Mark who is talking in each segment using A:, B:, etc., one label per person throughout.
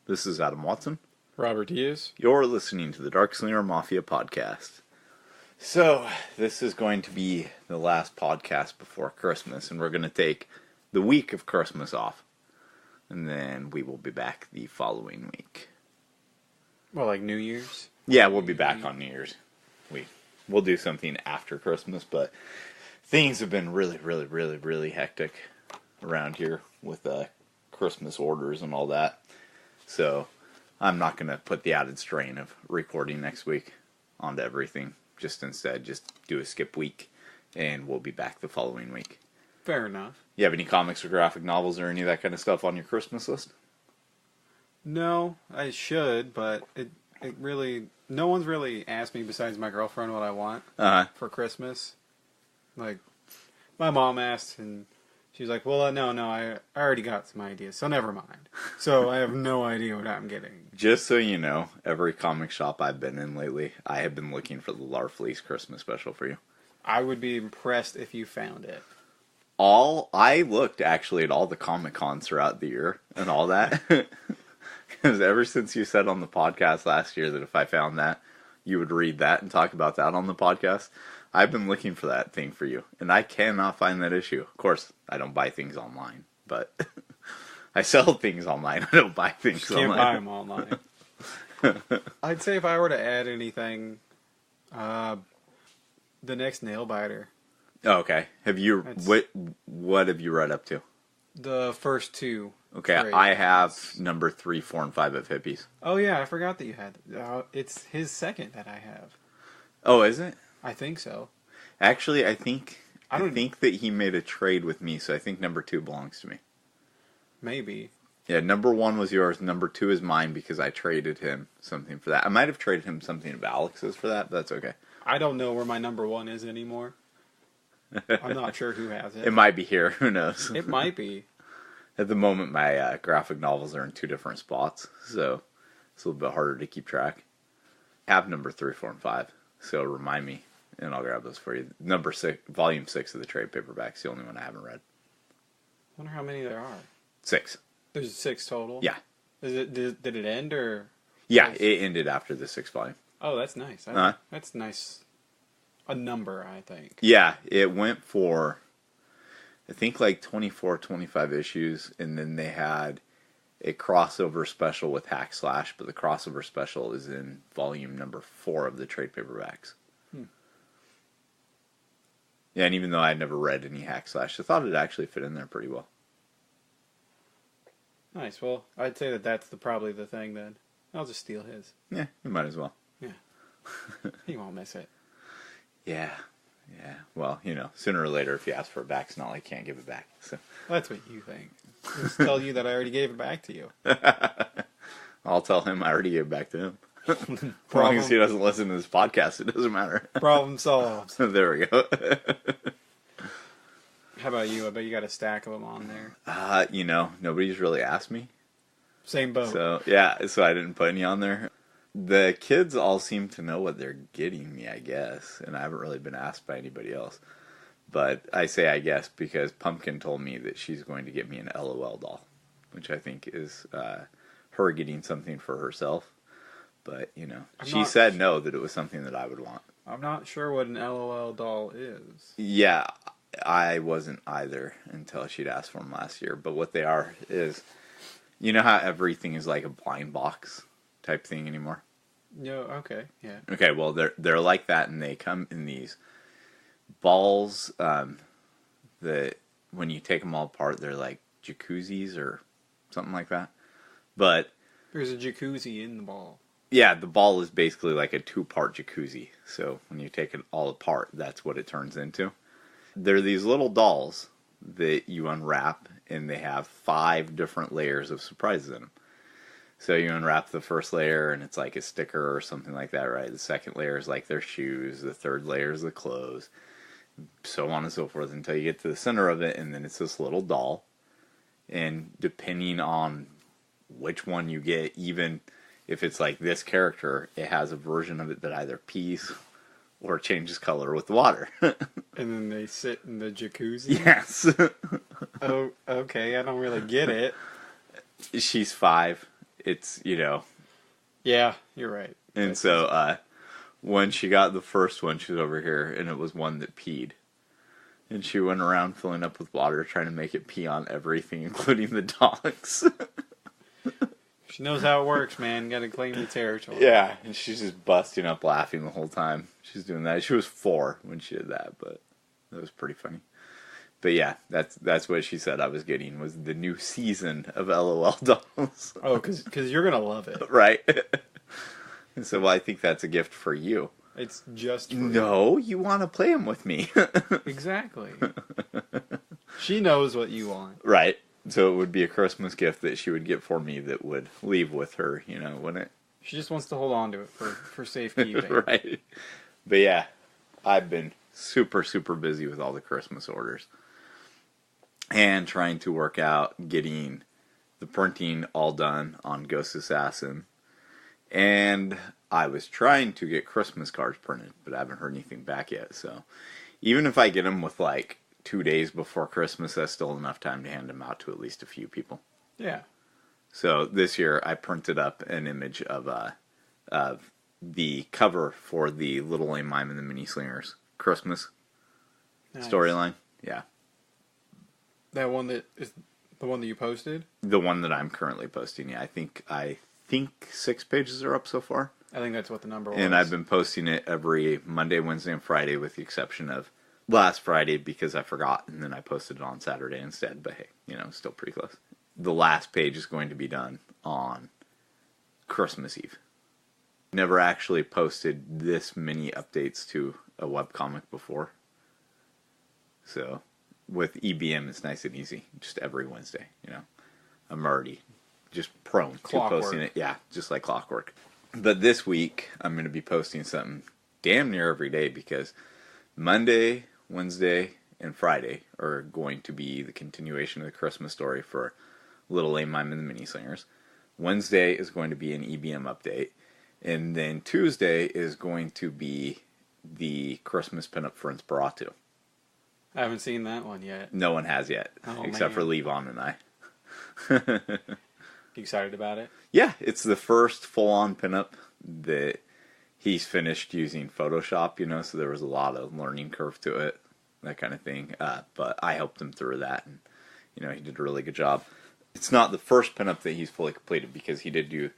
A: This is Adam Watson.
B: Robert Diaz.
A: You're listening to the Darkslinger Mafia podcast. So, this is going to be the last podcast before Christmas, and we're going to take the week of Christmas off. And then we will be back the following week.
B: Well, like New Year's?
A: Yeah, we'll be back on New Year's. We'll do something after Christmas, but things have been really hectic around here with Christmas orders and all that. So, I'm not going to put the added strain of recording next week onto everything. Just do a skip week, and we'll be back the following week.
B: Fair enough.
A: You have any comics or graphic novels or any of that kind of stuff on your Christmas list?
B: No, I should, but no one's really asked me besides my girlfriend what I want for Christmas. Like, my mom asked, and she's like, well, no, I already got some ideas, so never mind. So I have no idea what I'm getting.
A: Just so you know, every comic shop I've been in lately, I have been looking for the Larfleeze Christmas special for you.
B: I would be impressed if you found it.
A: I looked actually at all the Comic Cons throughout the year and all that. Because ever since you said on the podcast last year that if I found that, you would read that and talk about that on the podcast, I've been looking for that thing for you. And I cannot find that issue. Of course, I don't buy things online, but I sell things online. I don't buy things
B: online.
A: Can't
B: buy them online. I'd say if I were to add anything, the next Nail Biter.
A: Oh, okay. What have you read up to?
B: The first two.
A: Okay, I have number 3, 4, and 5 of Hippies.
B: Oh yeah, I forgot that you had. It's his second that I have.
A: Oh, is it?
B: I think so.
A: Actually, I think that he made a trade with me, so I think number 2 belongs to me.
B: Maybe.
A: Yeah, number 1 was yours. Number 2 is mine because I traded him something for that. I might have traded him something of Alex's for that, but that's okay.
B: I don't know where my number 1 is anymore. I'm not sure who has it.
A: It might be here. Who knows?
B: It might be.
A: At the moment, my graphic novels are in 2 different spots, so it's a little bit harder to keep track. I have number 3, 4, and 5, so remind me, and I'll grab those for you. Number 6, volume 6 of the trade paperback's the only one I haven't read.
B: I wonder how many there are. 6. There's 6 total?
A: Yeah.
B: Did it end, or?
A: Yeah, it ended after the 6th volume.
B: Oh, that's nice. That's nice. A number, I think.
A: Yeah, it went for, I think, like 24, 25 issues, and then they had a crossover special with Hack Slash, but the crossover special is in volume number 4 of the trade paperbacks. Yeah, and even though I had never read any Hack Slash, I thought it actually fit in there pretty well.
B: Nice. Well, I'd say that's probably the thing then. I'll just steal his.
A: Yeah, you might as well.
B: Yeah. He won't miss it.
A: Yeah. Well, sooner or later, if you ask for it back, it's not like you can't give it back. So
B: that's what you think. I'll just tell you that I already gave it back to you.
A: I'll tell him I already gave it back to him. As long as he doesn't listen to this podcast, it doesn't matter.
B: Problem solved.
A: There we go.
B: How about you? I bet you got a stack of them on there.
A: Nobody's really asked me.
B: Same boat.
A: So I didn't put any on there. The kids all seem to know what they're getting me, I guess, and I haven't really been asked by anybody else. But I say I guess because Pumpkin told me that she's going to get me an LOL doll, which I think is her getting something for herself. But, she said no, that it was something that I would want.
B: I'm not sure what an LOL doll is.
A: Yeah, I wasn't either until she'd asked for them last year. But what they are is, you know how everything is like a blind box type thing anymore?
B: No, okay, yeah.
A: Okay, well, they're like that, and they come in these balls that when you take them all apart, they're like jacuzzis or something like that. But
B: there's a jacuzzi in the ball.
A: Yeah, the ball is basically like a 2-part jacuzzi. So when you take it all apart, that's what it turns into. They're these little dolls that you unwrap, and they have 5 different layers of surprises in them. So you unwrap the first layer, and it's like a sticker or something like that, right? The second layer is like their shoes. The third layer is the clothes. So on and so forth until you get to the center of it, and then it's this little doll. And depending on which one you get, even if it's like this character, it has a version of it that either pees or changes color with water.
B: And then they sit in the jacuzzi?
A: Yes.
B: Oh, okay. I don't really get it.
A: She's 5. It's, you know.
B: Yeah, you're right.
A: And so, when she got the first one, she was over here, and it was one that peed. And she went around filling up with water, trying to make it pee on everything, including the dogs.
B: She knows how it works, man. Gotta claim the territory.
A: Yeah, and she's just busting up laughing the whole time she's doing that. She was 4 when she did that, but that was pretty funny. But yeah, that's what she said I was getting, was the new season of LOL dolls.
B: Oh, because you're gonna love it.
A: Right? And so, well, I think that's a gift for you.
B: It's just for
A: No, you want to play them with me.
B: Exactly. She knows what you want.
A: Right. So it would be a Christmas gift that she would get for me that would leave with her, you know, wouldn't it?
B: She just wants to hold on to it for safekeeping.
A: Right. But yeah, I've been super, super busy with all the Christmas orders. And trying to work out getting the printing all done on Ghost Assassin. And I was trying to get Christmas cards printed, but I haven't heard anything back yet. So even if I get them with like 2 days before Christmas, that's still enough time to hand them out to at least a few people.
B: Yeah.
A: So this year I printed up an image of the cover for the Little Lame Mime and the Mini-Slingers Christmas storyline. Yeah.
B: That one that is the one that you posted?
A: The one that I'm currently posting, yeah. I think 6 pages are up so far.
B: I think that's what the number was.
A: And I've been posting it every Monday, Wednesday, and Friday with the exception of last Friday because I forgot and then I posted it on Saturday instead. But hey, you know, still pretty close. The last page is going to be done on Christmas Eve. Never actually posted this many updates to a webcomic before. So with EBM, it's nice and easy. Just every Wednesday, you know. I'm already just prone to posting it. Yeah, just like clockwork. But this week, I'm going to be posting something damn near every day because Monday, Wednesday, and Friday are going to be the continuation of the Christmas story for Little Lame Mime and the Mini-Slingers. Wednesday is going to be an EBM update. And then Tuesday is going to be the Christmas pinup for Inspiratu.
B: I haven't seen that one yet.
A: No one has yet, except for Levon and I.
B: You excited about it?
A: Yeah, it's the first full-on pinup that he's finished using Photoshop, you know, so there was a lot of learning curve to it, that kind of thing. But I helped him through that, and, you know, he did a really good job. It's not the first pinup that he's fully completed, because he did do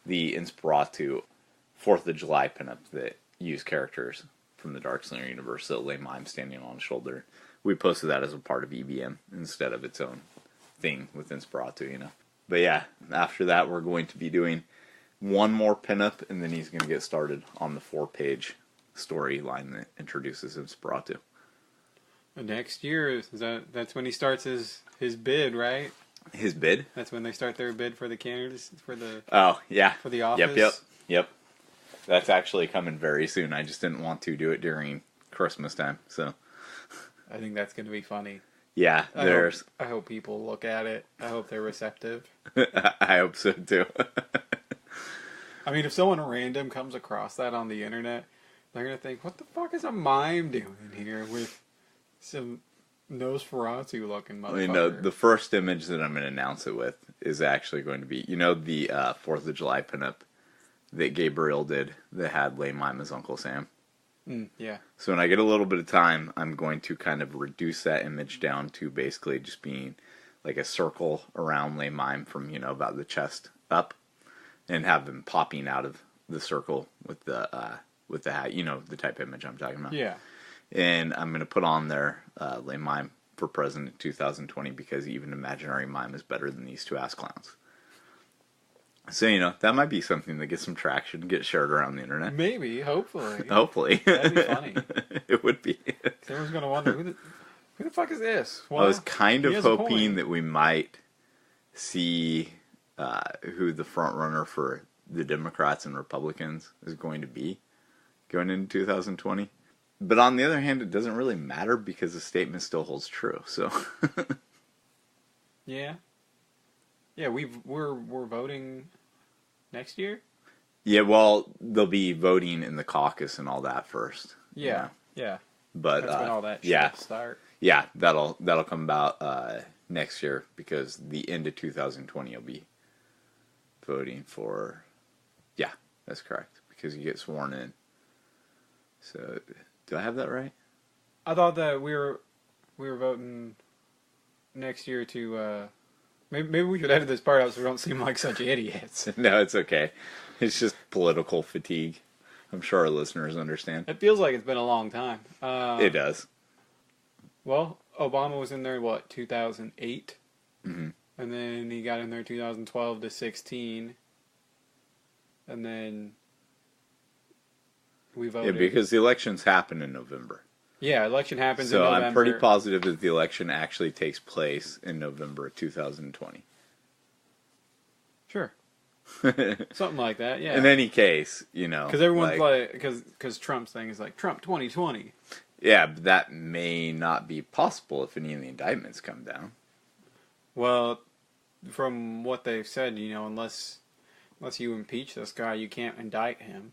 A: the Inspiratu 4th of July pinup that used characters from the Darkslinger universe, so Lame Mime standing on his shoulder. We posted that as a part of EBM instead of its own thing with Inspiratu, you know. But yeah, after that we're going to be doing one more pinup, and then he's going to get started on the 4-page storyline that introduces Inspiratu.
B: Next year, that's when he starts his bid, right?
A: His bid?
B: That's when they start their bid for the candidates for the.
A: Oh yeah.
B: For the office.
A: Yep. That's actually coming very soon. I just didn't want to do it during Christmas time, so.
B: I think that's going to be funny.
A: Yeah,
B: I hope people look at it. I hope they're receptive.
A: I hope so too.
B: I mean, if someone random comes across that on the internet, they're going to think, what the fuck is a mime doing here with some Nosferatu looking motherfucker?
A: You know, the first image that I'm going to announce it with is actually going to be, you know, the 4th of July pinup that Gabriel did that had Lame Mime as Uncle Sam?
B: Yeah.
A: So when I get a little bit of time, I'm going to kind of reduce that image down to basically just being like a circle around Lame Mime from, you know, about the chest up, and have him popping out of the circle with the hat, you know, the type of image I'm talking about.
B: Yeah.
A: And I'm going to put on there Lame Mime for President 2020 because even imaginary mime is better than these two ass clowns. So, you know, that might be something that gets some traction, get shared around the internet.
B: Maybe, hopefully.
A: Hopefully.
B: That'd be funny.
A: It would be.
B: Everyone's going to wonder, who the fuck is this?
A: Well, I was kind of hoping that we might see who the front runner for the Democrats and Republicans is going to be going into 2020. But on the other hand, it doesn't really matter because the statement still holds true. So.
B: Yeah. Yeah, we're voting next year?
A: Yeah, well, they'll be voting in the caucus and all that first.
B: Yeah, yeah.
A: But
B: that's when all that shit start.
A: Yeah, that'll come about next year because the end of 2020 will be voting for... Yeah, that's correct. Because you get sworn in. So, do I have that right?
B: I thought that we were voting next year to... maybe we should edit this part out so we don't seem like such idiots.
A: No, it's okay. It's just political fatigue. I'm sure our listeners understand.
B: It feels like it's been a long time.
A: It does.
B: Well, Obama was in there, 2008?
A: Mm-hmm.
B: And then he got in there 2012 to 16. And then we voted.
A: Yeah, because the elections happen in November.
B: Yeah, election happens in
A: So
B: November.
A: I'm pretty positive that the election actually takes place in November of 2020.
B: Sure. Something like that, yeah.
A: In any case,
B: because everyone's because Trump's thing is like Trump 2020.
A: Yeah, but that may not be possible if any of the indictments come down.
B: Well, from what they've said, unless you impeach this guy, you can't indict him.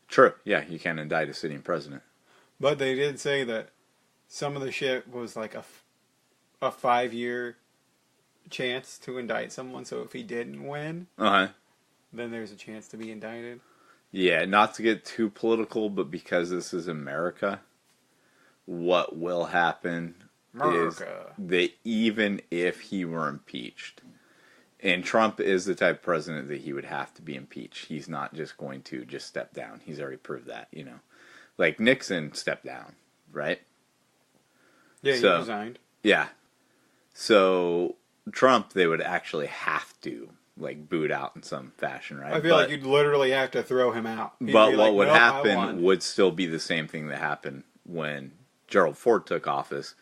A: True. Yeah, you can't indict a sitting president.
B: But they did say that some of the shit was like a 5-year chance to indict someone. So if he didn't win, then there's a chance to be indicted. Yeah,
A: not to get too political, but because this is America, what will happen is that even if he were impeached, and Trump is the type of president that he would have to be impeached. He's not just going to just step down. He's already proved that, Like Nixon stepped down, right?
B: Yeah, he resigned.
A: Yeah. So Trump, they would actually have to boot out in some fashion, right?
B: I feel like you'd literally have to throw him out.
A: But what would happen would still be the same thing that happened when Gerald Ford took office,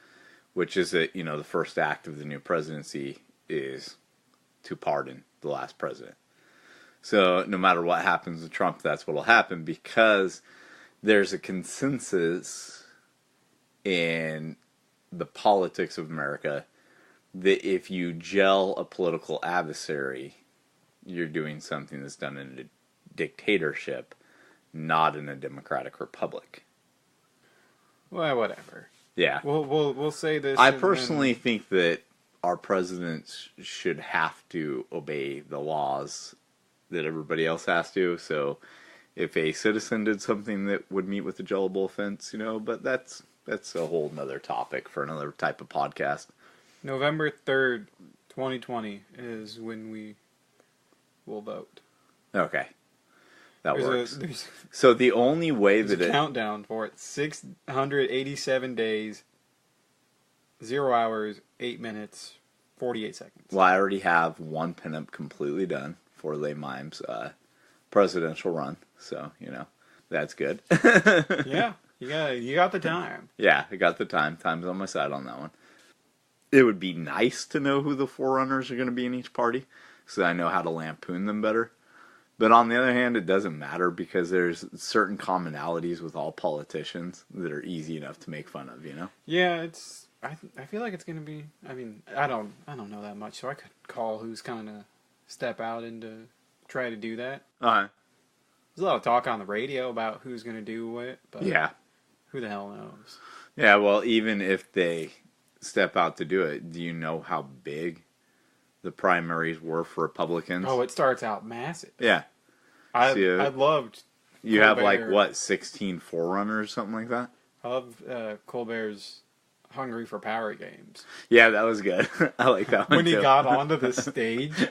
A: which is that, the first act of the new presidency is to pardon the last president. So no matter what happens with Trump, that's what will happen, because there's a consensus in the politics of America that if you gel a political adversary, you're doing something that's done in a dictatorship, not in a democratic republic.
B: Well, whatever.
A: Yeah.
B: We'll say this.
A: I personally think that our presidents should have to obey the laws that everybody else has to. So if a citizen did something that would meet with a jailable offense, but that's a whole nother topic for another type of podcast.
B: November 3rd, 2020 is when we will vote.
A: Okay. That works. So the only way that
B: a countdown for it, 687 days, 0 hours, 8 minutes, 48 seconds.
A: Well, I already have one pinup completely done for Le Mime's presidential run. So, that's good.
B: Yeah, you got the time.
A: Yeah, I got the time. Time's on my side on that one. It would be nice to know who the forerunners are going to be in each party, so I know how to lampoon them better. But on the other hand, it doesn't matter, because there's certain commonalities with all politicians that are easy enough to make fun of,
B: Yeah, I feel like it's going to be, I don't know that much, so I could call who's kind of step out and to try to do that.
A: Uh-huh.
B: There's a lot of talk on the radio about who's going to do it, but
A: yeah,
B: who the hell knows?
A: Yeah, well, even if they step out to do it, do you know how big the primaries were for Republicans?
B: Oh, it starts out massive.
A: Yeah.
B: I loved
A: You
B: Colbert.
A: have, 16 forerunners, something like that?
B: I love Colbert's Hungry for Power games.
A: Yeah, that was good. I like that one,
B: when he got onto the stage,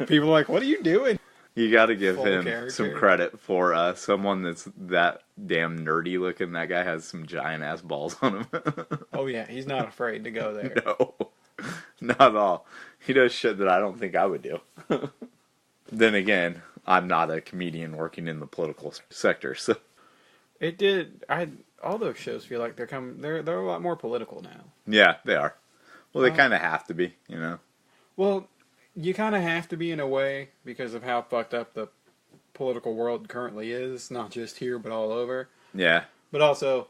B: people were like, what are you doing?
A: You got to give him some credit for someone that's that damn nerdy looking. That guy has some giant ass balls on him.
B: Oh yeah, he's not afraid to go there.
A: No, not at all. He does shit that I don't think I would do. Then again, I'm not a comedian working in the political sector, so all those shows feel like they're a lot more political now. Yeah, they are. Well, they kind of have to be,
B: Well, you kind of have to be in a way because of how fucked up the political world currently is, not just here but all over.
A: Yeah.
B: But also,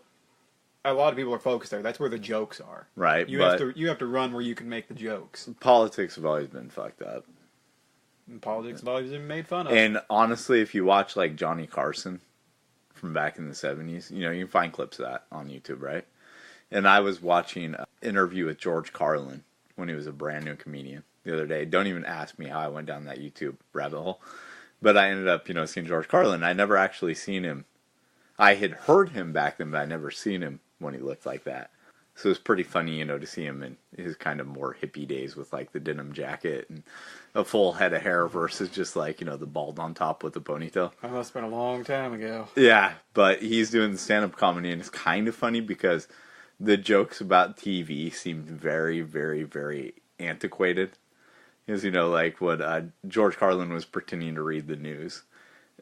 B: a lot of people are focused there. That's where the jokes are.
A: Right.
B: You have to run where you can make the jokes.
A: Politics have always been fucked up.
B: And politics have always been made fun of.
A: And honestly, if you watch Johnny Carson from back in the 70s, you can find clips of that on YouTube, right? And I was watching an interview with George Carlin when he was a brand new comedian the other day. Don't even ask me how I went down that YouTube rabbit hole. But I ended up, seeing George Carlin. I never actually seen him. I had heard him back then, but I never seen him when he looked like that. So it was pretty funny, to see him in his kind of more hippie days with like the denim jacket and a full head of hair versus just like, the bald on top with the ponytail.
B: That must have been a long time ago.
A: Yeah, but he's doing the stand-up comedy, and it's kind of funny because the jokes about TV seemed very, very, very antiquated. Because, like when George Carlin was pretending to read the news,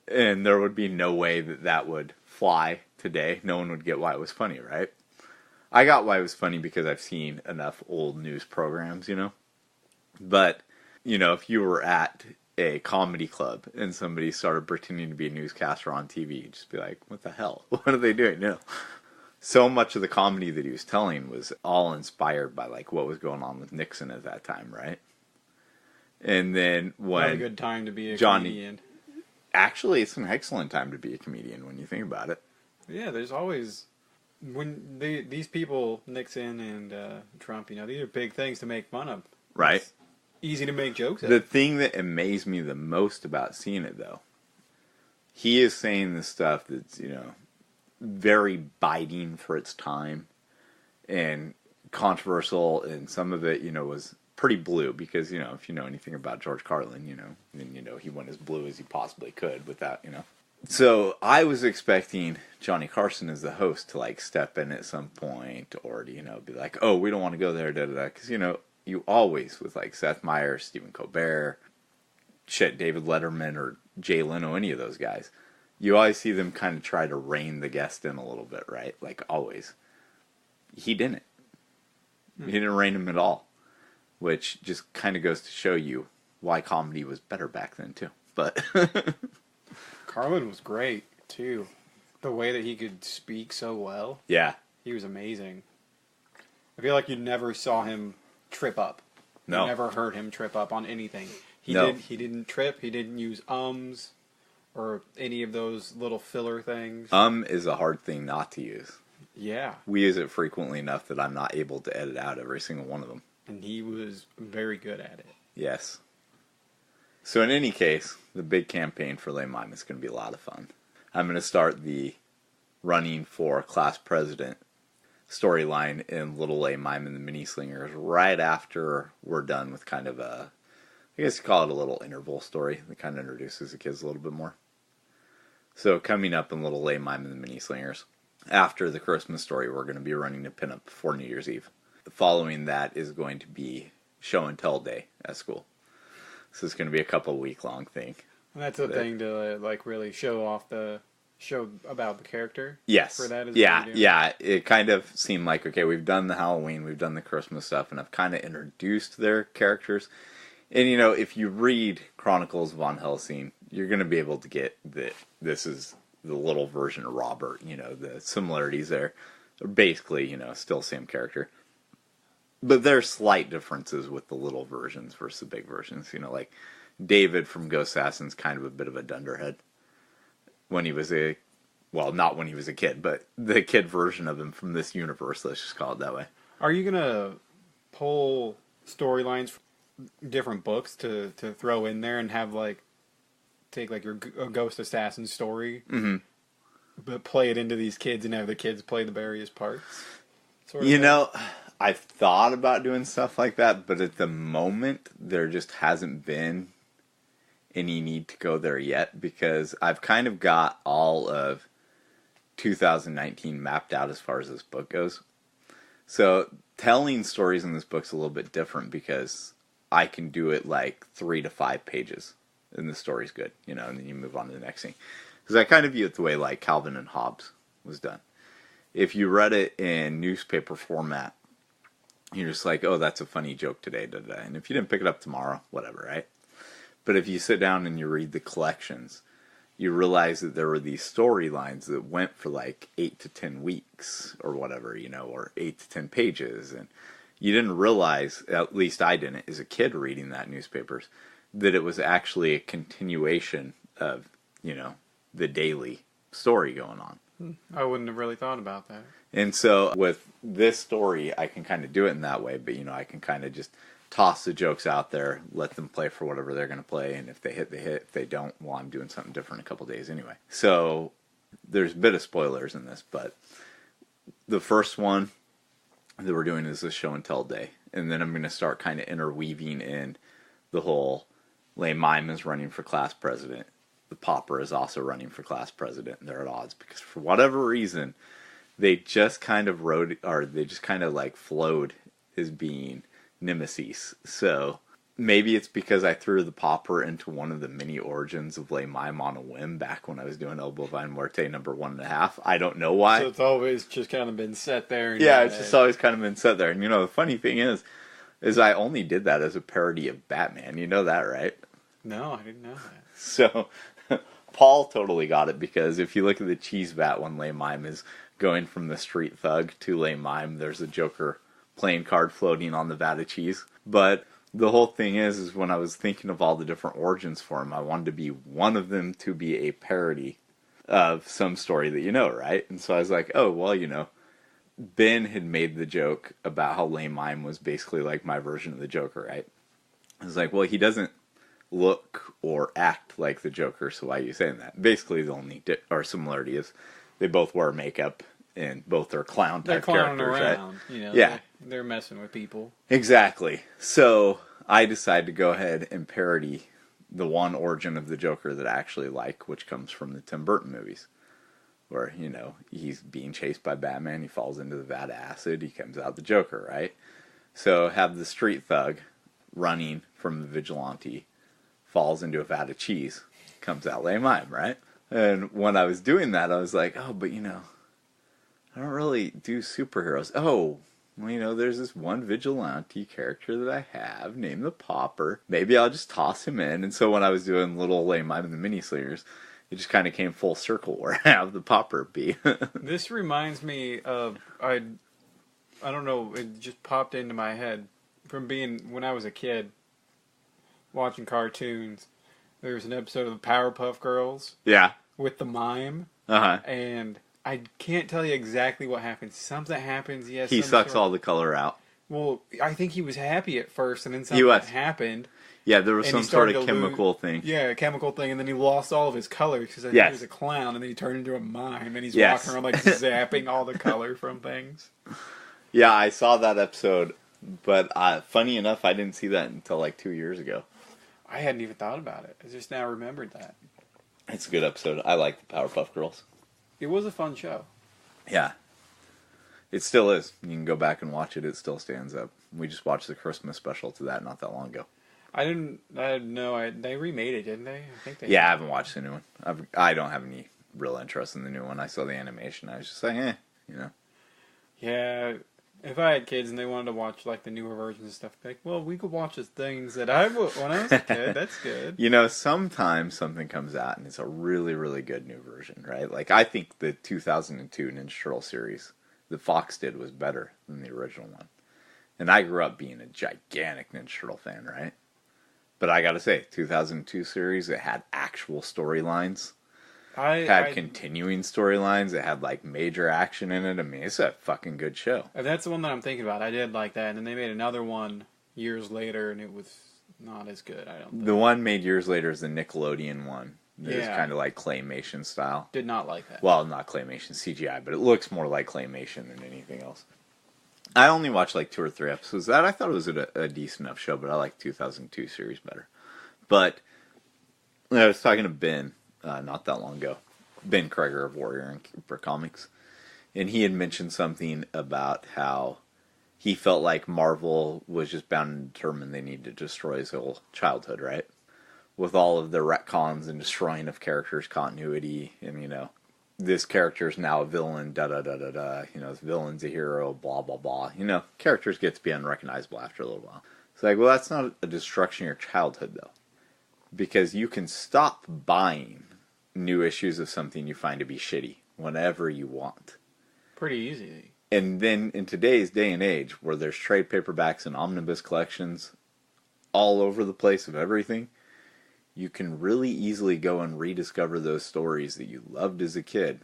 A: and there would be no way that would fly today. No one would get why it was funny, right? I got why it was funny because I've seen enough old news programs, But, if you were at a comedy club and somebody started pretending to be a newscaster on TV, you'd just be like, what the hell? What are they doing? So much of the comedy that he was telling was all inspired by, like, what was going on with Nixon at that time, right? And then when...
B: Not a good time to be a comedian.
A: Actually, it's an excellent time to be a comedian when you think about it.
B: Yeah, there's always... When these people, Nixon and Trump, these are big things to make fun of.
A: Right.
B: It's easy to make jokes at.
A: The thing that amazed me the most about seeing it, though, he is saying this stuff that's, very biting for its time and controversial, and some of it, was pretty blue because, if you know anything about George Carlin, then, he went as blue as he possibly could without, So I was expecting Johnny Carson as the host to like step in at some point, or to be like, oh, we don't want to go there, because you always with like Seth Meyers, Stephen Colbert, David Letterman or Jay Leno, any of those guys, you always see them kind of try to rein the guest in a little bit, right? Like always. He didn't. He didn't rein him at all, which just kind of goes to show you why comedy was better back then too. But.
B: Carlin was great, too. The way that he could speak so well.
A: Yeah.
B: He was amazing. I feel like you never saw him trip up.
A: No.
B: You never heard him trip up on anything. He didn't trip. He didn't use ums or any of those little filler things.
A: Is a hard thing not to use.
B: Yeah.
A: We use it frequently enough that I'm not able to edit out every single one of them.
B: And he was very good at it.
A: Yes. So in any case, the big campaign for Lay Mime is going to be a lot of fun. I'm going to start the running for class president storyline in Little Lay Mime and the Mini-Slingers right after we're done with kind of a, I guess you call it a little interval story that kind of introduces the kids a little bit more. So coming up in Little Lay Mime and the Mini-Slingers, after the Christmas story, we're going to be running a pinup before New Year's Eve. Following that is going to be show and tell day at school. So it's going to be a couple week long thing.
B: And that's a thing to like really show about the character.
A: Yes.
B: For that
A: Yeah. It kind of seemed like, okay, we've done the Halloween, we've done the Christmas stuff, and I've kind of introduced their characters. And if you read Chronicles of Von Helsing, you're going to be able to get that this is the little version of Robert. The similarities there are basically, still same character. But there are slight differences with the little versions versus the big versions. Like David from Ghost Assassin's kind of a bit of a dunderhead when he was not when he was a kid, but the kid version of him from this universe, let's just call it that way.
B: Are you going to pull storylines from different books to throw in there and have take your Ghost Assassin story, but play it into these kids and have the kids play the various parts?
A: I've thought about doing stuff like that, but at the moment, there just hasn't been any need to go there yet, because I've kind of got all of 2019 mapped out as far as this book goes. So telling stories in this book's a little bit different because I can do it like 3 to 5 pages, and the story's good, and then you move on to the next thing. Because I kind of view it the way like Calvin and Hobbes was done. If you read it in newspaper format, you're just like, oh, that's a funny joke today, and if you didn't pick it up tomorrow, whatever, right? But if you sit down and you read the collections, you realize that there were these storylines that went for like 8 to 10 weeks or whatever, or 8 to 10 pages, and you didn't realize, at least I didn't as a kid reading that newspapers, that it was actually a continuation of, the daily story going on.
B: I wouldn't have really thought about that.
A: And so with this story, I can kind of do it in that way, but I can kind of just toss the jokes out there, let them play for whatever they're going to play, and if they hit, they hit. If they don't, well, I'm doing something different in a couple days anyway. So there's a bit of spoilers in this, but the first one that we're doing is the show and tell day, and then I'm going to start kind of interweaving in the whole Mime is running for class president. The Pauper is also running for class president, and they're at odds because for whatever reason, they just kind of flowed as being nemesis. So maybe it's because I threw the Pauper into one of the mini origins of Mime on a whim back when I was doing El Bovine Muerte number 1.5. I don't know why.
B: So it's always just kind of been set there.
A: Yeah, it's just always kind of been set there. And the funny thing is I only did that as a parody of Batman. You know that, right?
B: No, I didn't know that.
A: So Paul totally got it, because if you look at the Cheese Bat when Mime is going from the street thug to Mime, there's a Joker playing card floating on the vat of cheese. But the whole thing is when I was thinking of all the different origins for him, I wanted to be one of them to be a parody of some story that right? And so I was like, oh, well, Ben had made the joke about how Mime was basically like my version of the Joker, right? I was like, well, he doesn't look or act like the Joker, so why are you saying that? Basically, the only similarity is they both wear makeup and both are clown type characters,
B: around,
A: right? Yeah,
B: they're messing with people.
A: Exactly. So I decided to go ahead and parody the one origin of the Joker that I actually like, which comes from the Tim Burton movies, where he's being chased by Batman, he falls into the vat of acid, he comes out the Joker, right? So have the street thug running from the vigilante, falls into a vat of cheese, comes out Mime, right? And when I was doing that, I was like, oh, but I don't really do superheroes. Oh, well, there's this one vigilante character that I have named the Pauper. Maybe I'll just toss him in. And so when I was doing little Mime and the Mini-Slingers, it just kind of came full circle where I have the Pauper be.
B: This reminds me of, I don't know, it just popped into my head from being, when I was a kid, watching cartoons. There was an episode of the Powerpuff Girls.
A: Yeah.
B: With the Mime.
A: Uh-huh.
B: And I can't tell you exactly what happens. Something happens, yes.
A: He sucks all the color out.
B: Well, I think he was happy at first, and then something happened.
A: Yeah, there was some sort of chemical thing.
B: Yeah, a chemical thing, and then he lost all of his color because he was a clown, and then he turned into a mime, and he's walking around like zapping all the color from things.
A: Yeah, I saw that episode, but funny enough, I didn't see that until like 2 years ago.
B: I hadn't even thought about it. I just now remembered that.
A: It's a good episode. I like the Powerpuff Girls.
B: It was a fun show.
A: Yeah. It still is. You can go back and watch it. It still stands up. We just watched the Christmas special to that not that long ago.
B: I didn't know. They remade it, didn't they? I think they
A: did. I haven't watched the new one. I don't have any real interest in the new one. I saw the animation. I was just like,
B: Yeah. If I had kids and they wanted to watch like the newer versions and stuff, like, well, we could watch the things that I when I was a kid. That's good.
A: Sometimes something comes out and it's a really, really good new version, right? Like I think the 2002 Ninja Turtle series that Fox did was better than the original one. And I grew up being a gigantic Ninja Turtle fan, right? But I gotta say, 2002 series, it had actual storylines. It had continuing storylines. It had like major action in it. I mean, it's a fucking good show.
B: That's the one that I'm thinking about. I did like that, and then they made another one years later, and it was not as good. I don't think.
A: The one made years later is the Nickelodeon one. It's kind of like claymation style.
B: Did not like that.
A: Well, not claymation, CGI, but it looks more like claymation than anything else. I only watched like 2 or 3 episodes. I thought it was a decent enough show, but I like 2002 series better. But I was talking to Ben not that long ago, Ben Kreger of Warrior and Keeper Comics, and he had mentioned something about how he felt like Marvel was just bound and determined they needed to destroy his whole childhood, right? With all of the retcons and destroying of characters' continuity, and this character is now a villain, da-da-da-da-da, this villain's a hero, blah, blah, blah. Characters get to be unrecognizable after a little while. It's like, well, that's not a destruction of your childhood, though. Because you can stop buying new issues of something you find to be shitty whenever you want.
B: Pretty easy.
A: And then in today's day and age, where there's trade paperbacks and omnibus collections all over the place of everything, you can really easily go and rediscover those stories that you loved as a kid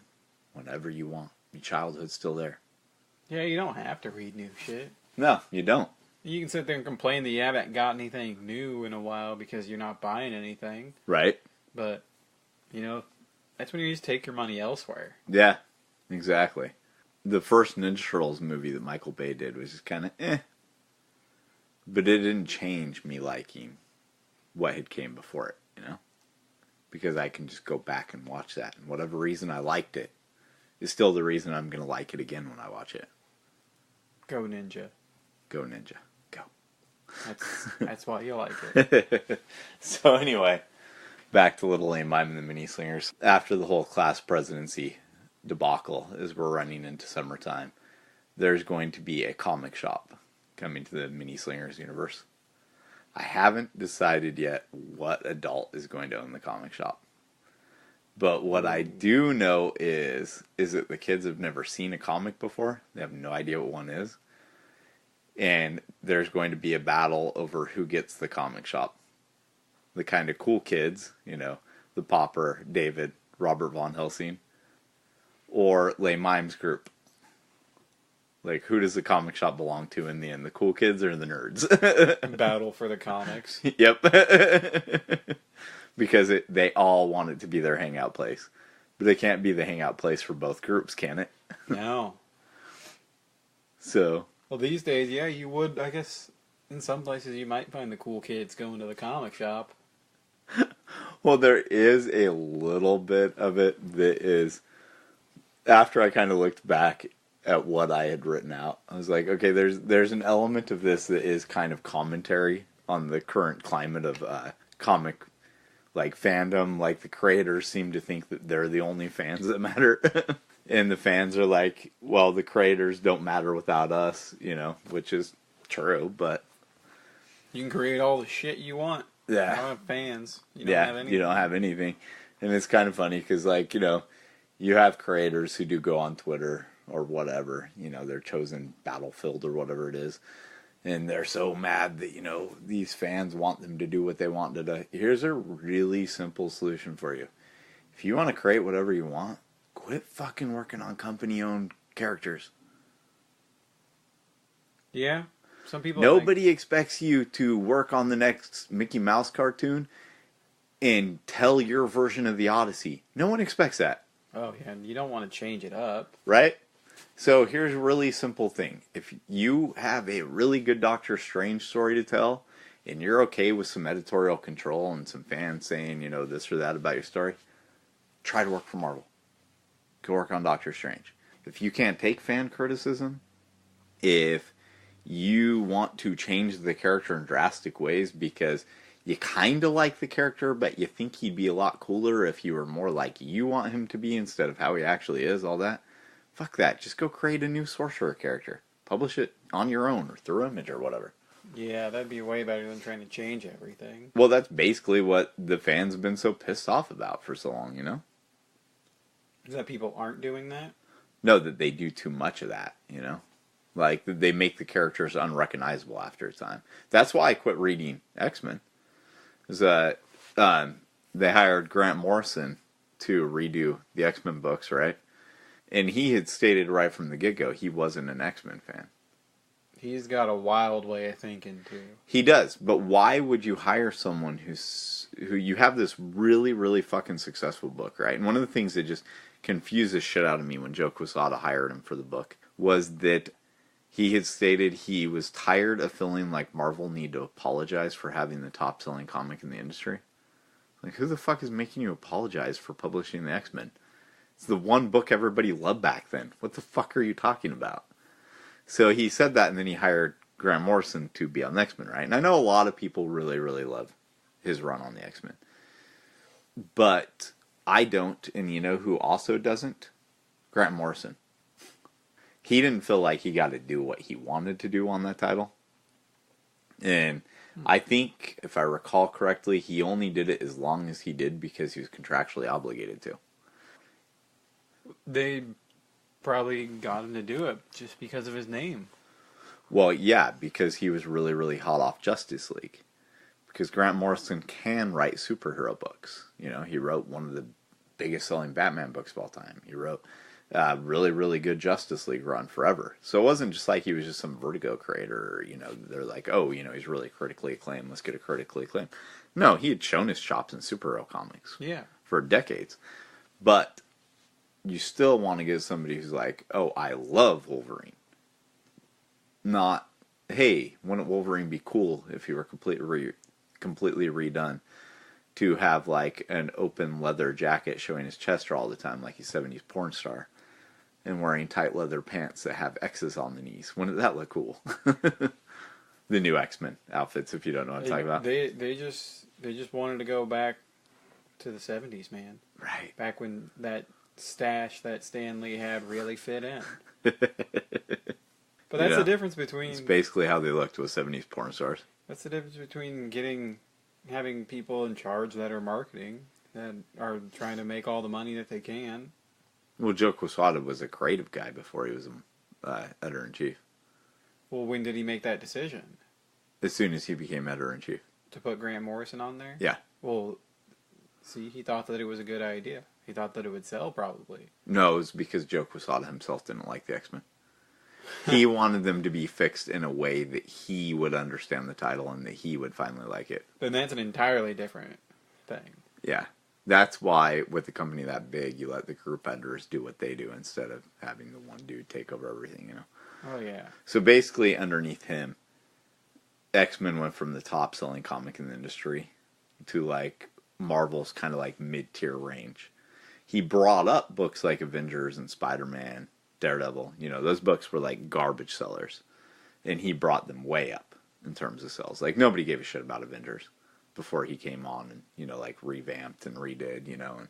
A: whenever you want. Your childhood's still there.
B: Yeah, you don't have to read new shit.
A: No, you don't.
B: You can sit there and complain that you haven't got anything new in a while because you're not buying anything.
A: Right.
B: But, that's when you just take your money elsewhere.
A: Yeah, exactly. The first Ninja Turtles movie that Michael Bay did was just kind of but it didn't change me liking what had came before it, because I can just go back and watch that, and whatever reason I liked it is still the reason I'm going to like it again when I watch it.
B: Go Ninja.
A: Go Ninja. Go.
B: That's why you like it.
A: So anyway, back to Little Lame Mime and the Mini-Slingers. After the whole class presidency debacle, as we're running into summertime, there's going to be a comic shop coming to the Mini-Slingers universe. I haven't decided yet what adult is going to own the comic shop. But what I do know is that the kids have never seen a comic before. They have no idea what one is. And there's going to be a battle over who gets the comic shop. The kind of cool kids, the Popper, David, Robert Von Helsing, or Lame Mime's group. Like, who does the comic shop belong to in the end? The cool kids or the nerds?
B: Battle for the comics.
A: Yep. Because they all want it to be their hangout place. But it can't be the hangout place for both groups, can it?
B: No.
A: So.
B: Well, these days, yeah, you would, I guess, in some places you might find the cool kids going to the comic shop.
A: Well, there is a little bit of it that is, after I kind of looked back at what I had written out, I was like, okay, there's an element of this that is kind of commentary on the current climate of comic fandom. Like, the creators seem to think that they're the only fans that matter. And the fans are like, well, the creators don't matter without us, which is true, but
B: you can create all the shit you want.
A: Yeah.
B: You don't have fans. You don't have anything.
A: You don't have anything. And it's kind of funny because, you have creators who do go on Twitter or whatever, their chosen battlefield or whatever it is. And they're so mad that, these fans want them to do what they want to do. Here's a really simple solution for you. If you want to create whatever you want, quit fucking working on company-owned characters.
B: Yeah. Some people
A: Nobody expects you to work on the next Mickey Mouse cartoon and tell your version of the Odyssey. No one expects that.
B: Oh, yeah, and you don't want to change it up.
A: Right? So here's a really simple thing. If you have a really good Doctor Strange story to tell, and you're okay with some editorial control and some fans saying, this or that about your story, try to work for Marvel. Go work on Doctor Strange. If you can't take fan criticism, if you want to change the character in drastic ways because you kind of like the character, but you think he'd be a lot cooler if you were more like you want him to be instead of how he actually is, all that, fuck that. Just go create a new Sorcerer character. Publish it on your own or through Image or whatever.
B: Yeah, that'd be way better than trying to change everything.
A: Well, that's basically what the fans have been so pissed off about for so long,
B: Is that people aren't doing that?
A: No, that they do too much of that, Like, they make the characters unrecognizable after a time. That's why I quit reading X-Men. They hired Grant Morrison to redo the X-Men books, right? And he had stated right from the get-go he wasn't an X-Men fan.
B: He's got a wild way of thinking, too.
A: He does, but why would you hire someone who you have this really, really fucking successful book, right? And one of the things that just confused the shit out of me when Joe Quesada hired him for the book was that he had stated he was tired of feeling like Marvel needed to apologize for having the top-selling comic in the industry. Like, who the fuck is making you apologize for publishing the X-Men? It's the one book everybody loved back then. What the fuck are you talking about? So he said that, and then he hired Grant Morrison to be on the X-Men, right? And I know a lot of people really, really love his run on the X-Men. But I don't, and you know who also doesn't? Grant Morrison. He didn't feel like he got to do what he wanted to do on that title. And I think, if I recall correctly, he only did it as long as he did because he was contractually obligated to.
B: They probably got him to do it just because of his name.
A: Well, yeah, because he was really, really hot off Justice League. Because Grant Morrison can write superhero books. He wrote one of the biggest selling Batman books of all time. He wrote Really, really good Justice League run forever. So it wasn't just like he was just some Vertigo creator, they're like, oh, he's really critically acclaimed, let's get a critically acclaimed. No, he had shown his chops in superhero comics for decades. But you still want to get somebody who's like, oh, I love Wolverine. Not, hey, wouldn't Wolverine be cool if he were completely redone? To have like an open leather jacket showing his chest all the time, like he's 70s porn star, and wearing tight leather pants that have X's on the knees. Wouldn't that look cool? The new X-Men outfits, if you don't know what I'm talking about.
B: They just wanted to go back to the 70s, man.
A: Right.
B: Back when that stash that Stan Lee had really fit in. But that's the difference between...
A: It's basically how they looked with 70s porn stars.
B: That's the difference between having people in charge that are marketing, that are trying to make all the money that they can.
A: Well, Joe Quesada was a creative guy before he was editor-in-chief.
B: Well, when did he make that decision?
A: As soon as he became editor-in-chief.
B: To put Grant Morrison on there?
A: Yeah.
B: Well, see, he thought that it was a good idea. He thought that it would sell, probably.
A: No, it was because Joe Quesada himself didn't like the X-Men. He wanted them to be fixed in a way that he would understand the title and that he would finally like it.
B: Then that's an entirely different thing.
A: Yeah. That's why, with a company that big, you let the group editors do what they do instead of having the one dude take over everything,
B: Oh, yeah.
A: So basically, underneath him, X-Men went from the top-selling comic in the industry to, like, Marvel's kind of, like, mid-tier range. He brought up books like Avengers and Spider-Man, Daredevil. Those books were, like, garbage sellers. And he brought them way up in terms of sales. Like, nobody gave a shit about Avengers before he came on and, like, revamped and redid, and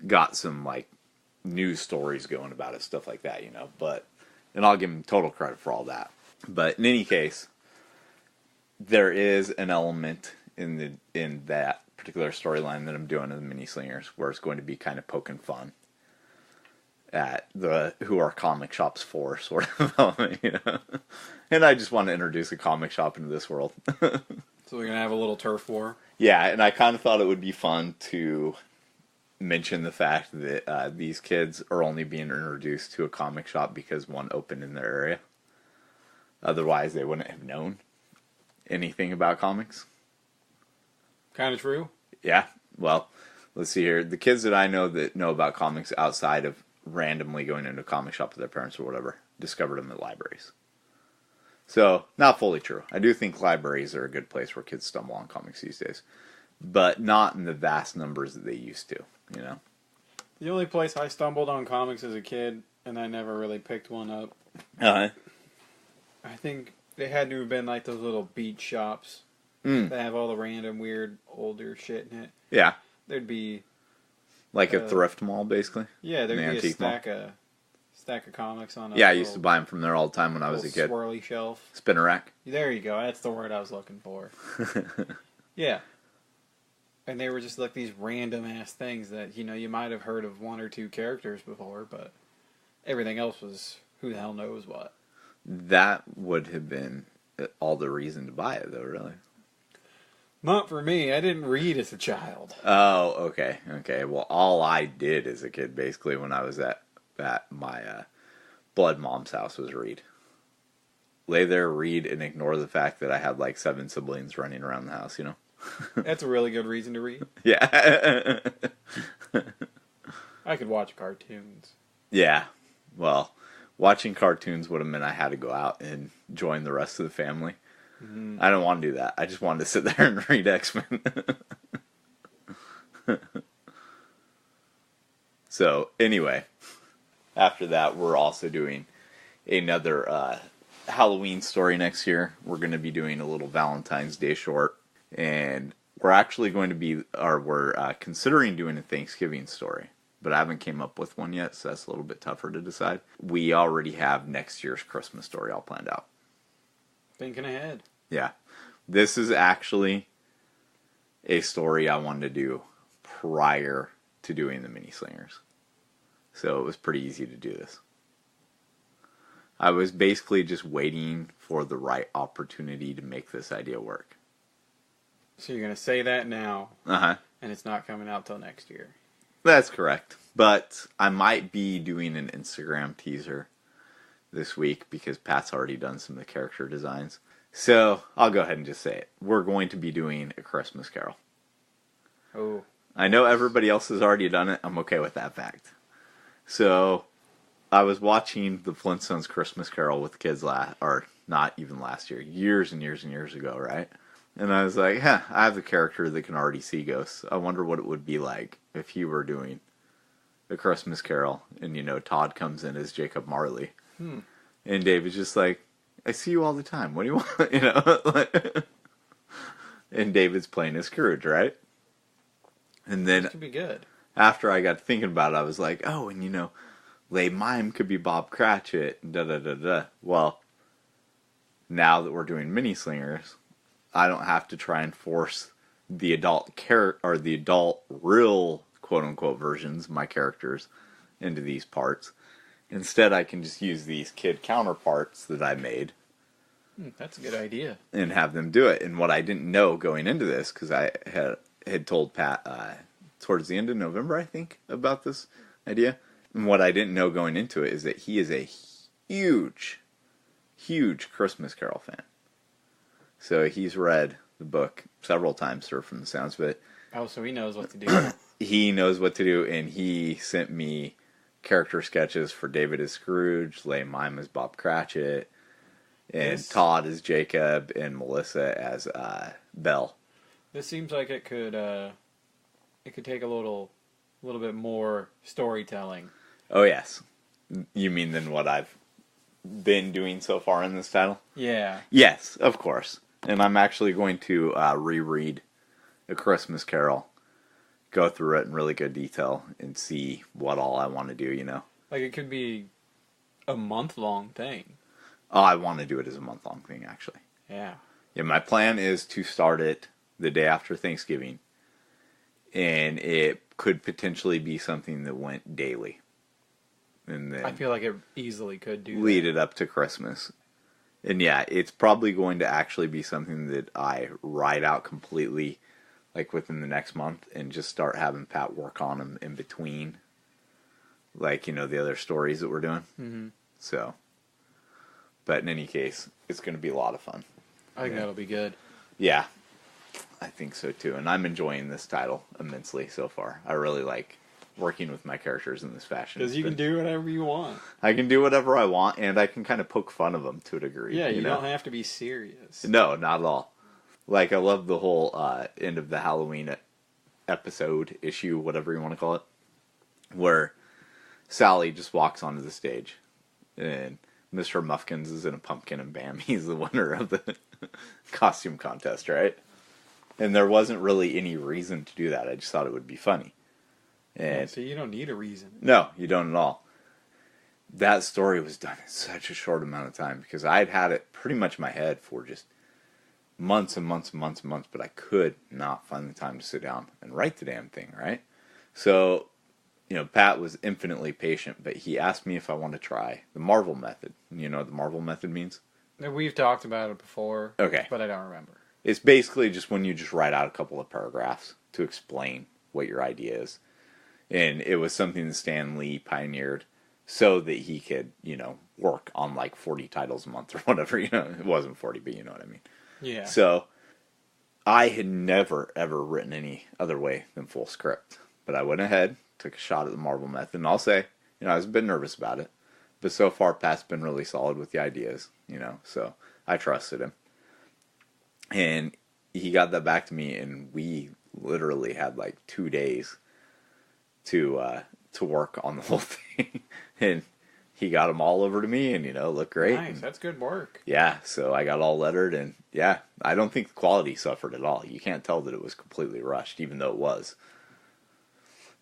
A: got some, like, news stories going about it, stuff like that, But, and I'll give him total credit for all that. But in any case, there is an element in that particular storyline that I'm doing in the Mini-Slingers where it's going to be kind of poking fun at the who are comic shops for sort of element, And I just want to introduce a comic shop into this world.
B: So we're going to have a little turf war?
A: Yeah, and I kind of thought it would be fun to mention the fact that these kids are only being introduced to a comic shop because one opened in their area. Otherwise, they wouldn't have known anything about comics.
B: Kind of true.
A: Yeah, well, let's see here. The kids that I know that know about comics outside of randomly going into a comic shop with their parents or whatever, discovered them at libraries. So, not fully true. I do think libraries are a good place where kids stumble on comics these days. But not in the vast numbers that they used to,
B: The only place I stumbled on comics as a kid, and I never really picked one up.
A: Uh-huh.
B: I think they had to have been like those little beach shops that have all the random weird older shit in it.
A: Yeah.
B: There'd be...
A: Like a thrift mall, basically?
B: Yeah, there'd be a stack of comics on a
A: I used to buy them from there all the time when I was a kid.
B: Swirly shelf.
A: Spinner rack.
B: There you go. That's the word I was looking for. Yeah. And they were just like these random-ass things that, you might have heard of one or two characters before, but everything else was who the hell knows what.
A: That would have been all the reason to buy it, though, really.
B: Not for me. I didn't read as a child.
A: Oh, okay. Okay. Well, all I did as a kid, basically, when I was at my blood mom's house was read. Lay there, read, and ignore the fact that I had like 7 siblings running around the house,
B: That's a really good reason to read.
A: Yeah.
B: I could watch cartoons.
A: Yeah. Well, watching cartoons would have meant I had to go out and join the rest of the family. Mm-hmm. I don't want to do that. I just wanted to sit there and read X-Men. So, anyway, after that, we're also doing another Halloween story next year. We're going to be doing a little Valentine's Day short. And we're actually going to be, or we're considering doing a Thanksgiving story. But I haven't came up with one yet, so that's a little bit tougher to decide. We already have next year's Christmas story all planned out.
B: Thinking ahead.
A: Yeah. This is actually a story I wanted to do prior to doing the Mini-Slingers. So it was pretty easy to do this. I was basically just waiting for the right opportunity to make this idea work.
B: So you're going to say that now,
A: Uh-huh.
B: and it's not coming out till next year.
A: That's correct. But I might be doing an Instagram teaser this week because Pat's already done some of the character designs. So I'll go ahead and just say it. We're going to be doing A Christmas Carol.
B: Oh.
A: I know everybody else has already done it. I'm okay with that fact. So I was watching the Flintstones Christmas Carol with kids or not even last year, years and years and years ago, right? And I was like, I have the character that can already see ghosts. I wonder what it would be like if he were doing A Christmas Carol and, Todd comes in as Jacob Marley. And David's just like, I see you all the time. What do you want? And David's playing as Scrooge, right? And then
B: This could be good.
A: After I got thinking about it, I was like, oh, and Mime could be Bob Cratchit, da-da-da-da. Well, now that we're doing Mini-Slingers, I don't have to try and force the adult or the adult real quote-unquote versions, my characters, into these parts. Instead, I can just use these kid counterparts that I made.
B: That's a good idea.
A: And have them do it. And what I didn't know going into this, because I had told Pat towards the end of November, I think, about this idea. And what I didn't know going into it is that he is a huge, huge Christmas Carol fan. So he's read the book several times, sir, from the sounds of it.
B: Oh, so he knows what to do.
A: He knows what to do, and he sent me character sketches for David as Scrooge, Mime as Bob Cratchit, and Todd as Jacob, and Melissa as Belle.
B: This seems like it could take a little bit more storytelling.
A: Oh, yes. You mean than what I've been doing so far in this title?
B: Yeah.
A: Yes, of course. And I'm actually going to reread A Christmas Carol, go through it in really good detail, and see what all I want to do,
B: Like, it could be a month-long thing.
A: Oh, I want to do it as a month-long thing, actually.
B: Yeah.
A: Yeah, my plan is to start it the day after Thanksgiving. And it could potentially be something that went daily. And then
B: I feel like it easily could do
A: lead it up to Christmas. And yeah, it's probably going to actually be something that I write out completely, like within the next month, and just start having Pat work on them in between, like, the other stories that we're doing.
B: Mm-hmm.
A: So, but in any case, it's going to be a lot of fun.
B: I think that'll be good.
A: Yeah, I think so too. And I'm enjoying this title immensely so far. I really like working with my characters in this fashion.
B: Because you can do whatever you want.
A: I can do whatever I want, and I can kind of poke fun of them to a degree.
B: Yeah, you don't have to be serious.
A: No, not at all. Like, I love the whole end of the Halloween issue, whatever you want to call it, where Sally just walks onto the stage, and Mr. Muffkins is in a pumpkin, and bam, he's the winner of the costume contest, right? And there wasn't really any reason to do that. I just thought it would be funny. And
B: so you don't need a reason.
A: No, you don't at all. That story was done in such a short amount of time because I'd had it pretty much in my head for just months and months and months and months, but I could not find the time to sit down and write the damn thing, right? So, Pat was infinitely patient, but he asked me if I want to try the Marvel method. You know what the Marvel method means?
B: We've talked about it before.
A: Okay.
B: But I don't remember.
A: It's basically just when you just write out a couple of paragraphs to explain what your idea is. And it was something that Stan Lee pioneered so that he could, work on like 40 titles a month or whatever. It wasn't 40, but you know what I mean.
B: Yeah.
A: So I had never, ever written any other way than full script. But I went ahead, took a shot at the Marvel method, and I'll say, I was a bit nervous about it. But so far, Pat's been really solid with the ideas, so I trusted him. And he got that back to me, and we literally had like 2 days to work on the whole thing. And he got them all over to me, and, looked great.
B: Nice,
A: and,
B: that's good work.
A: Yeah, so I got all lettered, and yeah, I don't think the quality suffered at all. You can't tell that it was completely rushed, even though it was.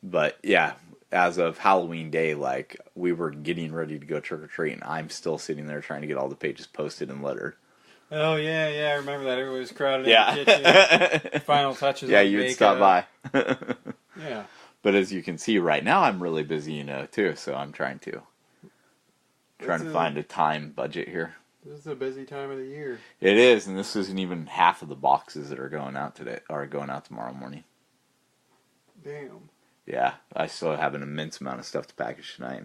A: But yeah, as of Halloween Day, like, we were getting ready to go trick-or-treat, and I'm still sitting there trying to get all the pages posted and lettered.
B: Oh, yeah, I remember that. Everybody was crowded in the kitchen. Final touches
A: yeah,
B: on
A: you would
B: makeup.
A: stop by.
B: Yeah.
A: But as you can see right now, I'm really busy, too, so I'm trying to find a time budget here.
B: This is a busy time of the year.
A: It is, and this isn't even half of the boxes that are going out today, or going out tomorrow morning.
B: Damn.
A: Yeah, I still have an immense amount of stuff to package tonight.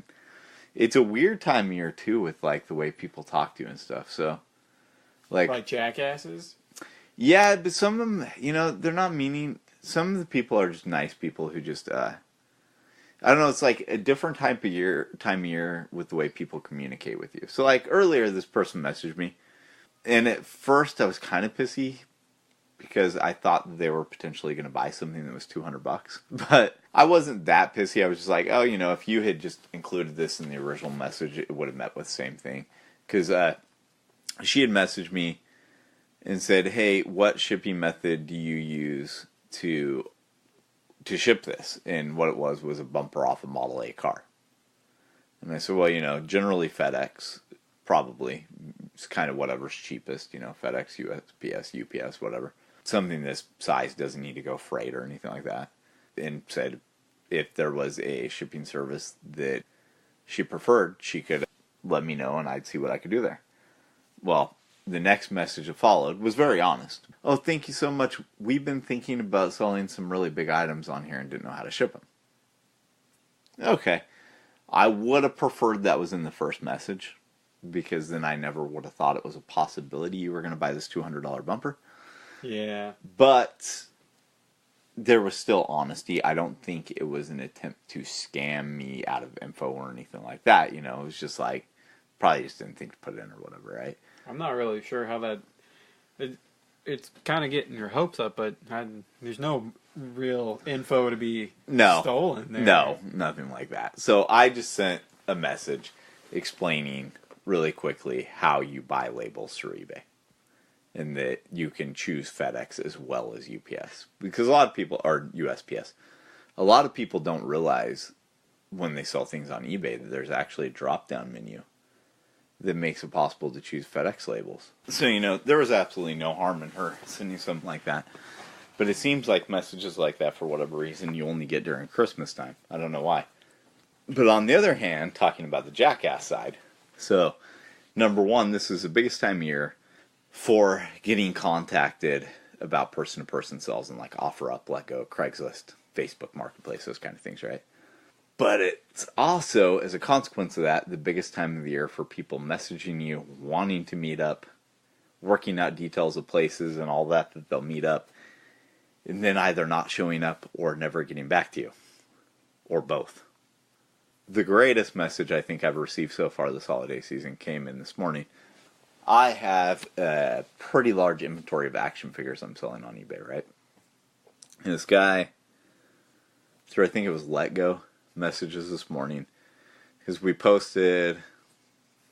A: It's a weird time of year, too, with, like, the way people talk to you and stuff, so...
B: Like jackasses?
A: Yeah, but some of them, you know, they're not meaning... Some of the people are just nice people who just, I don't know, it's like a different time of year with the way people communicate with you. So, like, earlier, this person messaged me, and at first I was kind of pissy, because I thought that they were potentially going to buy something that was $200. But I wasn't that pissy. I was just like, oh, you know, if you had just included this in the original message, it would have met with the same thing. Because she had messaged me and said, hey, what shipping method do you use to ship this? And what it was a bumper off a Model A car. And I said, well, you know, generally FedEx, probably. It's kind of whatever's cheapest, you know, FedEx, USPS, UPS, whatever. Something this size doesn't need to go freight or anything like that. And said if there was a shipping service that she preferred, she could let me know and I'd see what I could do there. Well, the next message that followed was very honest. Oh, thank you so much. We've been thinking about selling some really big items on here and didn't know how to ship them. Okay. I would have preferred that was in the first message, because then I never would have thought it was a possibility you were going to buy this $200 bumper.
B: Yeah.
A: But there was still honesty. I don't think it was an attempt to scam me out of info or anything like that. You know, it was just like, probably just didn't think to put it in or whatever, right?
B: I'm not really sure how that... It's kind of getting your hopes up, but there's no real info to be stolen there.
A: No, nothing like that. So I just sent a message explaining really quickly how you buy labels through eBay. And that you can choose FedEx as well as UPS. Because a lot of people, or USPS, a lot of people don't realize when they sell things on eBay that there's actually a drop-down menu that makes it possible to choose FedEx labels. So, you know, there was absolutely no harm in her sending something like that. But it seems like messages like that, for whatever reason, you only get during Christmas time. I don't know why. But on the other hand, talking about the jackass side, so, number one, this is the biggest time of year for getting contacted about person-to-person sales and like OfferUp, LetGo, Craigslist, Facebook Marketplace, those kind of things, right? But it's also, as a consequence of that, the biggest time of the year for people messaging you, wanting to meet up, working out details of places and all that they'll meet up, and then either not showing up or never getting back to you, or both. The greatest message I think I've received so far this holiday season came in this morning. I have a pretty large inventory of action figures I'm selling on eBay, right? And this guy, through I think it was LetGo, messages this morning, because we posted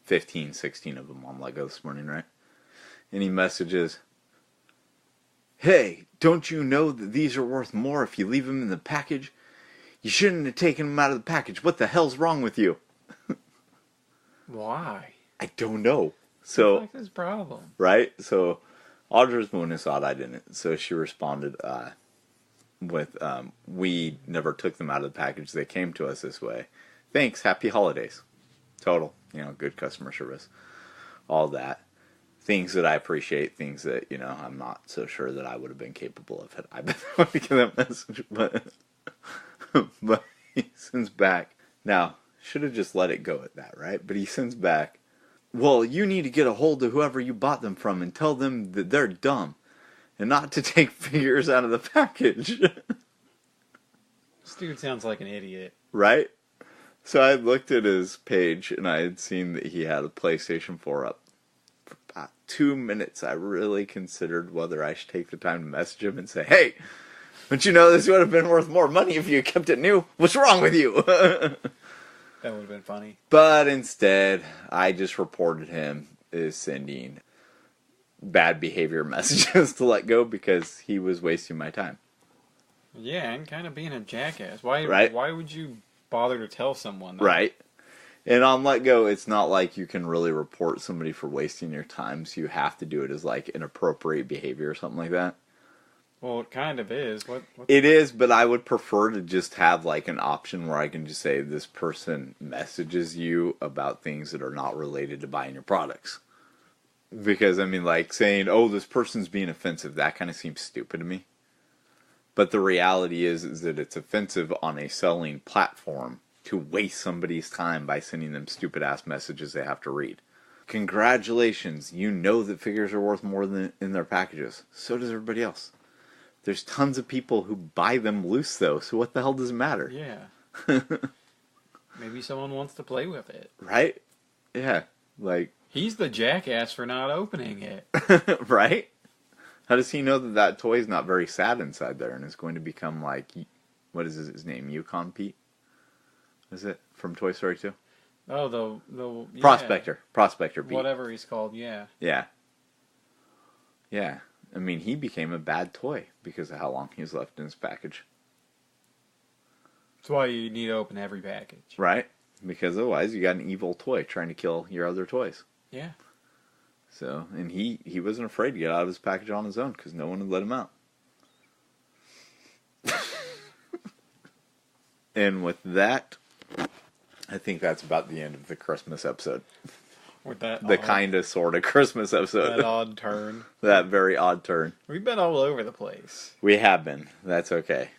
A: 15, 16 of them on LetGo this morning, right? And he messages, hey, don't you know that these are worth more if you leave them in the package? You shouldn't have taken them out of the package. What the hell's wrong with you?
B: Why?
A: I don't know. So,
B: what's his problem?
A: Right? So, Audra's Moon thought I didn't. So she responded with, we never took them out of the package. They came to us this way. Thanks. Happy holidays. Total. You know, good customer service. All that. Things that I appreciate. Things that, you know, I'm not so sure that I would have been capable of had I been able to get that message. But he sends back. Now, should have just let it go at that, right? But he sends back, well, you need to get a hold of whoever you bought them from and tell them that they're dumb and not to take figures out of the package.
B: This dude sounds like an idiot.
A: Right? So I looked at his page and I had seen that he had a PlayStation 4 up. For about 2 minutes, I really considered whether I should take the time to message him and say, hey, don't you know this would have been worth more money if you kept it new? What's wrong with you?
B: That would have been funny.
A: But instead, I just reported him as sending bad behavior messages to LetGo because he was wasting my time.
B: Yeah, and kind of being a jackass. Why would you bother to tell someone that?
A: Right. And on LetGo, it's not like you can really report somebody for wasting your time, so you have to do it as like inappropriate behavior or something like that.
B: Well, it kind of is.
A: It is, but I would prefer to just have like an option where I can just say this person messages you about things that are not related to buying your products. Because, I mean, like saying, oh, this person's being offensive, that kind of seems stupid to me. But the reality is that it's offensive on a selling platform to waste somebody's time by sending them stupid-ass messages they have to read. Congratulations, you know that figures are worth more than in their packages. So does everybody else. There's tons of people who buy them loose, though, so what the hell does it matter?
B: Yeah. Maybe someone wants to play with it.
A: Right? Yeah. Like...
B: He's the jackass for not opening it.
A: Right? How does he know that that toy is not very sad inside there and is going to become like... What is his name? Yukon Pete? Is it? From Toy Story 2?
B: Oh, yeah.
A: Prospector. Prospector Pete.
B: Whatever he's called, yeah.
A: Yeah. Yeah. I mean, he became a bad toy because of how long he was left in his package.
B: That's why you need to open every package.
A: Right? Because otherwise you got an evil toy trying to kill your other toys.
B: Yeah.
A: So, and he wasn't afraid to get out of his package on his own because no one would let him out. And with that, I think that's about the end of the Christmas episode.
B: With that
A: the kind of sort of Christmas episode.
B: That odd turn.
A: That very odd turn.
B: We've been all over the place.
A: We have been. That's okay.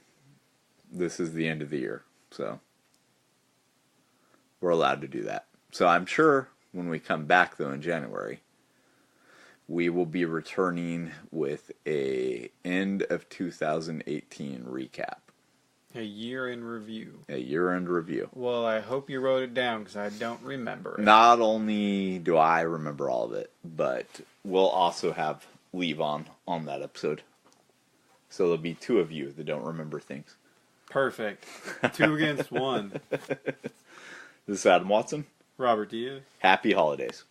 A: This is the end of the year, so we're allowed to do that. So I'm sure when we come back, though, in January, we will be returning with a end of 2018 recap.
B: A year in review.
A: A year-end review.
B: Well, I hope you wrote it down because I don't remember it.
A: Not only do I remember all of it, but we'll also have Levon on that episode. So there'll be two of you that don't remember things.
B: Perfect. 2 against 1.
A: This is Adam Watson.
B: Robert Diaz.
A: Happy holidays.